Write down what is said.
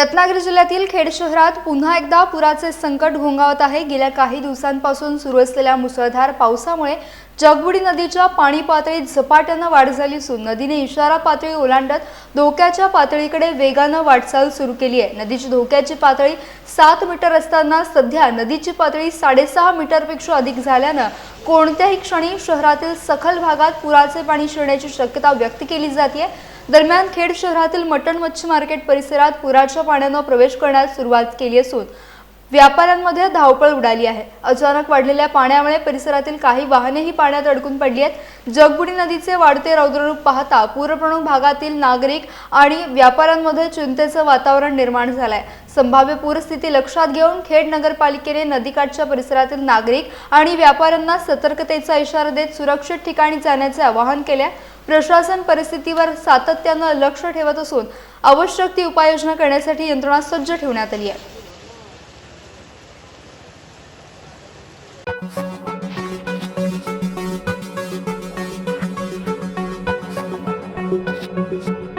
रत्नागिरी जिल्ह्यातील खेड शहरात पुन्हा एकदा पुराचे संकट घोंगावत आहे। गेल्या काही दिवसांपासून सुरू असलेल्या मुसळधार पावसामुळे जगबुडी नदीच्या पाणी पातळीत झपाट्याने वाढ झाली असून नदीने इशारा पातळी ओलांडत धोक्याच्या पातळीकडे वेगाने वाटचाल सुरू केली आहे। नदीची धोक्याची पातळी 7 मीटर असताना सध्या नदीची पातळी 6.5 मीटरपेक्षा अधिक झाल्याने कोणत्याही क्षणी शहरातील सखल भागात पुराचे पाणी शिरण्याची शक्यता व्यक्त केली जाते। दरम्यान खेड शहरातील मटण मच्छी मार्केट परिसरात पुराच्या पाण्याने प्रवेश करण्यास सुरुवात केली असून व्यापाऱ्यांमध्ये धावपळ उडाली आहे। अचानक वाढलेल्या पाण्यामुळे परिसरातील काही वाहनेही पाण्यात अडकून पडली आहेत। जगबुडी नदीचे वाढते रौद्ररूप पाहता पूरप्रवण भागातील नागरिक आणि व्यापाऱ्यांमध्ये चिंतेचे वातावरण निर्माण झाले आहे। संभाव्य पूरस्थिती लक्षात घेऊन खेड नगरपालिकेने नदीकाठच्या परिसरातील नागरिक आणि व्यापाऱ्यांना सतर्कतेचा इशारा देत सुरक्षित ठिकाणी जाण्याचे आवाहन केले आहे। प्रशासन परिस्थितीवर सातत्याने लक्ष ठेवत असून आवश्यक ती उपाययोजना करण्यासाठी यंत्रणा सज्ज ठेवण्यात आली आहे। Thank you.